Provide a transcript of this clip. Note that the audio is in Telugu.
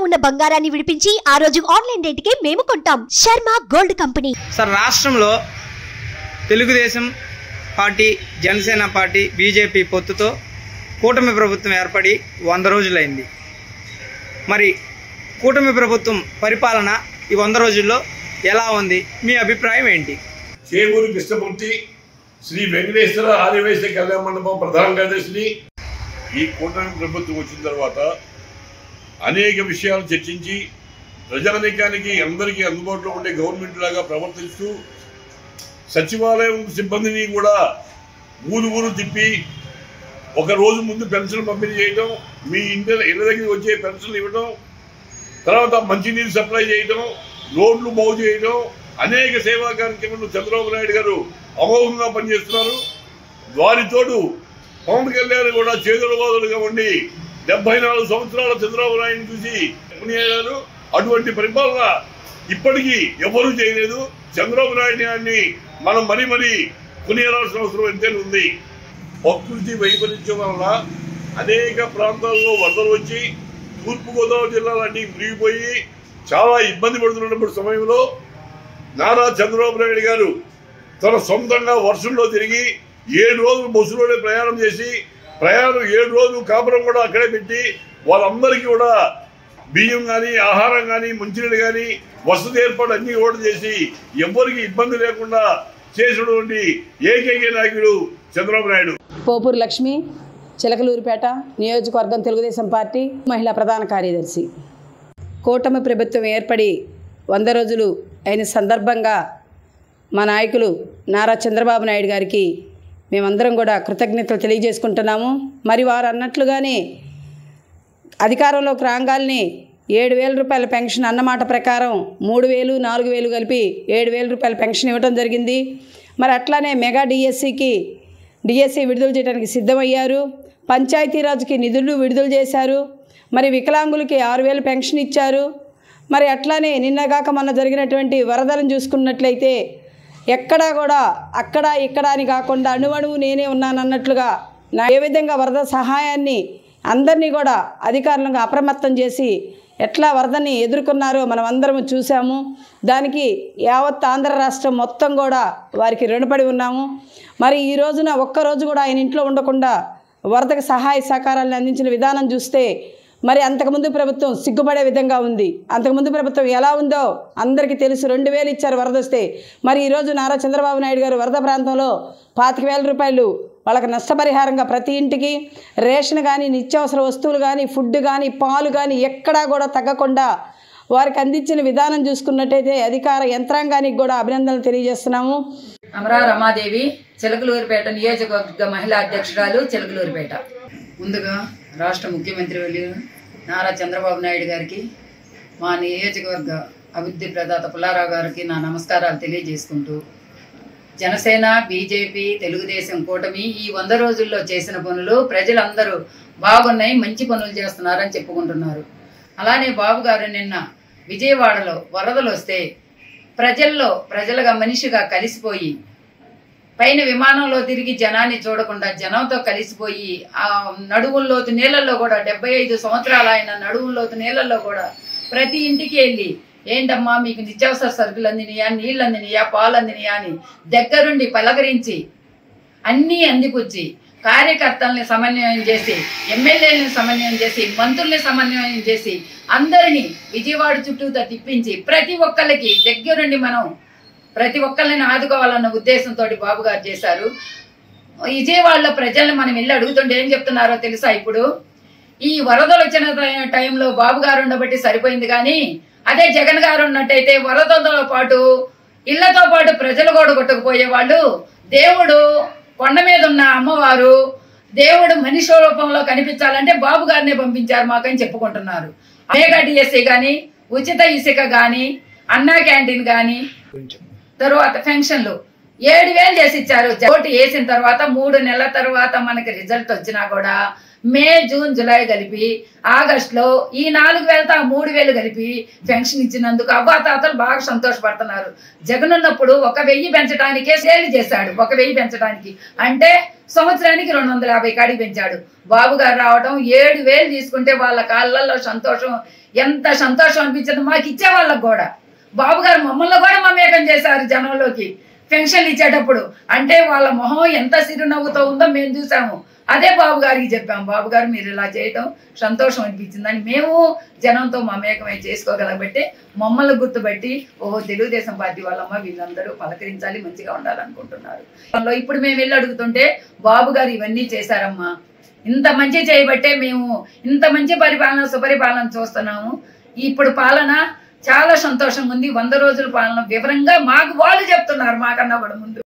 ఉన్న బంగారాన్ని విడిపించి ఆ రోజు ఆన్లైన్ రేటుకే మేము కొంటాం. Sharma gold company. సార్, రాష్ట్రంలో Telugu Desam party, Janasena party, BJP పొత్తుతో కూటమి ప్రభుత్వం ఏర్పడి 100 రోజులైంది. మరి కూటమి ప్రభుత్వం పరిపాలన ఈ 100 రోజుల్లో ఎలా ఉంది? మీ అభిప్రాయం ఏంటి? చేవూరు కృష్ణమూర్తి, శ్రీ వెంకటేశ్వర ఆదివాసీ కళ్యాణ మండపం ప్రధాన కార్యదర్శిని. ఈ కూటమి ప్రభుత్వం వచ్చిన తర్వాత అనేక విషయాలు చర్చించి ప్రజానీకానికి అందరికీ అందుబాటులో ఉండే గవర్నమెంట్ లాగా ప్రవర్తిస్తూ సచివాలయం సిబ్బందిని కూడా ఊరు తిప్పి ఒక రోజు ముందు పెన్షన్ పంపిణీ చేయడం, మీ ఇళ్ళ దగ్గరికి వచ్చే పెన్షన్లు ఇవ్వడం, తర్వాత మంచినీరు సప్లై చేయడం, రోడ్లు బాగు చేయడం, అనేక సేవా కార్యక్రమాలు చంద్రబాబు నాయుడు గారు అమోఘంగా పనిచేస్తున్నారు. వారితోడు పవన్ కళ్యాణ్ కూడా చేదులవాదులుగా ఉండి 74 సంవత్సరాల చంద్రబాబు నాయుడు చూసి కొనియాడారు. అటువంటి పరిపాలన ఇప్పటికీ ఎవరూ చేయలేదు. చంద్రబాబు నాయుడు గారిని మనం మరీ కొనియాడాల్సిన అవసరం ఎంతైనా ఉంది. ప్రకృతి వైపరీత్యం వల్ల అనేక ప్రాంతాల్లో వరదలు వచ్చి తూర్పుగోదావరి జిల్లాలన్నీ మునిగిపోయి చాలా ఇబ్బంది పడుతున్నప్పుడు సమయంలో నారా చంద్రబాబు నాయుడు గారు తన సొంతంగా వర్షంలో తిరిగి 7 రోజులు బస్సులోనే ప్రయాణం చేసి 7 రోజులు కాపురం కూడా అక్కడే పెట్టి వాళ్ళందరికీ కూడా బియ్యం కానీ, ఆహారం కానీ, మంచినీళ్ళు కానీ, వసతి ఏర్పాటు అన్ని కూడా చేసి ఎవ్వరికి ఇబ్బంది లేకుండా చేసినటువంటి ఏకైక నాయకుడు చంద్రబాబు నాయుడు. పోపూరు లక్ష్మి, చిలకలూరిపేట నియోజకవర్గం తెలుగుదేశం పార్టీ మహిళా ప్రధాన కార్యదర్శి. కూటమి ప్రభుత్వం ఏర్పడి 100 రోజులు అయిన సందర్భంగా మా నాయకులు నారా చంద్రబాబు నాయుడు గారికి మేమందరం కూడా కృతజ్ఞతలు తెలియజేసుకుంటున్నాము. మరి వారు అన్నట్లుగానే అధికారంలోకి రాగానే 7,000 రూపాయల పెన్షన్ అన్నమాట ప్రకారం 3,000, 4,000 కలిపి 7,000 రూపాయల పెన్షన్ ఇవ్వడం జరిగింది. మరి అట్లానే మెగా డిఎస్సి విడుదల చేయడానికి సిద్ధమయ్యారు. పంచాయతీరాజ్కి నిధులు విడుదల చేశారు. మరి వికలాంగులకి 6,000 పెన్షన్ ఇచ్చారు. మరి అట్లానే నిన్నగాక మొన్న జరిగినటువంటి వరదలను చూసుకున్నట్లయితే ఎక్కడా కూడా అక్కడ ఇక్కడ అని కాకుండా అణువణువు నేనే ఉన్నానన్నట్లుగా ఏ విధంగా వరద సహాయాన్ని అందరినీ కూడా అధికారులను అప్రమత్తం చేసి ఎట్లా వరదని ఎదుర్కొన్నారో మనం అందరం చూసాము. దానికి యావత్ ఆంధ్ర రాష్ట్రం మొత్తం కూడా వారికి రుణపడి ఉన్నాము. మరి ఈ రోజున ఒక్కరోజు కూడా ఆయన ఇంట్లో ఉండకుండా వరదకు సహాయ సహకారాలను అందించిన విధానం చూస్తే మరి అంతకుముందు ప్రభుత్వం సిగ్గుపడే విధంగా ఉంది. అంతకుముందు ప్రభుత్వం ఎలా ఉందో అందరికీ తెలుసు. 2,000 ఇచ్చారు వరద వస్తే. మరి ఈరోజు నారా చంద్రబాబు నాయుడు గారు వరద ప్రాంతంలో 25,000 రూపాయలు వాళ్ళకి నష్టపరిహారంగా ప్రతి ఇంటికి రేషన్ కానీ, నిత్యావసర వస్తువులు కానీ, ఫుడ్ కానీ, పాలు కానీ ఎక్కడా కూడా తగ్గకుండా వారికి అందించిన విధానం చూసుకున్నట్టయితే అధికార యంత్రాంగానికి కూడా అభినందనలు తెలియజేస్తున్నాము. అమరా రమాదేవి, చిలకలూరిపేట నియోజకవర్గ మహిళా అధ్యక్షురాలు, చిలకలూరిపేట. ముందుగా రాష్ట్ర ముఖ్యమంత్రి వర్యులు నారా చంద్రబాబు నాయుడు గారికి, మా నియోజకవర్గ అభివృద్ధి ప్రదాత పుల్లారావు గారికి నా నమస్కారాలు తెలియజేసుకుంటూ, జనసేన, బీజేపీ, తెలుగుదేశం కూటమి ఈ 100 రోజుల్లో చేసిన పనులు ప్రజలందరూ బాగున్నాయి, మంచి పనులు చేస్తున్నారని చెప్పుకుంటున్నారు. అలానే బాబు గారు నిన్న విజయవాడలో వరదలు వస్తే ప్రజలుగా మనిషిగా కలిసిపోయి పైన విమానంలో తిరిగి జనాన్ని చూడకుండా జనంతో కలిసిపోయి ఆ నడువుల్లోతు నీళ్ళల్లో కూడా 75 సంవత్సరాలు ఆయన నడువుల్లోతు నీళ్ళల్లో కూడా ప్రతి ఇంటికి వెళ్ళి ఏంటమ్మా మీకు నిత్యావసర సరుకులు అందినయా, నీళ్ళు అందినయా, పాలు అందినయా అని దగ్గరుండి పలకరించి అన్నీ అందిపుచ్చి కార్యకర్తల్ని సమన్వయం చేసి, ఎమ్మెల్యేలని సమన్వయం చేసి, మంత్రుల్ని సమన్వయం చేసి అందరినీ విజయవాడ చుట్టూతో తిప్పించి ప్రతి ఒక్కళ్ళకి దగ్గరుండి మనం ప్రతి ఒక్కళ్ళని ఆదుకోవాలన్న ఉద్దేశంతో బాబు గారు చేశారు. విజయవాడలో ప్రజల్ని మనం వెళ్ళి అడుగుతుంటే ఏం చెప్తున్నారో తెలుసా? ఇప్పుడు ఈ వరదలు వచ్చిన టైంలో బాబు గారు ఉండబట్టి సరిపోయింది, కానీ అదే జగన్ గారు ఉన్నట్టయితే వరదలతో పాటు ఇళ్లతో పాటు ప్రజలు కూడా కొట్టుకుపోయేవాళ్ళు. దేవుడు కొండ మీద ఉన్న అమ్మవారు, దేవుడు మనిషి రూపంలో కనిపించాలంటే బాబు గారినే పంపించారు మాకని చెప్పుకుంటున్నారు. మెగా డిఎస్సి కానీ, ఉచిత ఇసుక కానీ, అన్నా క్యాంటీన్ కానీ, తరువాత పెన్షన్లు 7,000 చేసి ఇచ్చారు. ఓటు వేసిన తర్వాత 3 నెలల తర్వాత మనకి రిజల్ట్ వచ్చినా కూడా మే, జూన్, జూలై కలిపి ఆగస్టులో ఈ 4,000తో 3,000 కలిపి పెన్షన్ ఇచ్చినందుకు అవ్వాతాతలు బాగా సంతోషపడుతున్నారు. జగన్ ఉన్నప్పుడు 1,000 పెంచడానికే సేల్ చేశాడు. 1,000 పెంచడానికి అంటే సంవత్సరానికి 250 కాడికి పెంచాడు. బాబు గారు రావడం 7,000 తీసుకుంటే వాళ్ళ కాళ్ళల్లో సంతోషం ఎంత సంతోషం అనిపించింది మాకు ఇచ్చే వాళ్ళకు కూడా. బాబు గారు మమ్మల్ని కూడా మమేకం చేశారు జనంలోకి పెన్షన్లు ఇచ్చేటప్పుడు. అంటే వాళ్ళ మొహం ఎంత చిరునవ్వుతో ఉందో మేము చూసాము. అదే బాబు గారికి చెప్పాము, బాబు గారు మీరు ఇలా చేయడం సంతోషం అనిపించిందని. మేము జనంతో మమేకమై చేసుకోగలబట్టి మమ్మల్ని గుర్తుపెట్టి ఓహో తెలుగుదేశం పార్టీ వాళ్ళమ్మ వీళ్ళందరూ పలకరించాలి, మంచిగా ఉండాలనుకుంటున్నారు. ఇప్పుడు మేము వెళ్ళి అడుగుతుంటే బాబు గారు ఇవన్నీ చేశారమ్మా, ఇంత మంచి చేయబట్టే మేము ఇంత మంచి పరిపాలన సుపరిపాలన చూస్తున్నాము. ఇప్పుడు పాలన చాలా సంతోషంగా ఉంది. 100 రోజుల పాలన వివరంగా మాకు వాళ్ళు చెప్తున్నారు, మాకన్నా కూడా ముందు.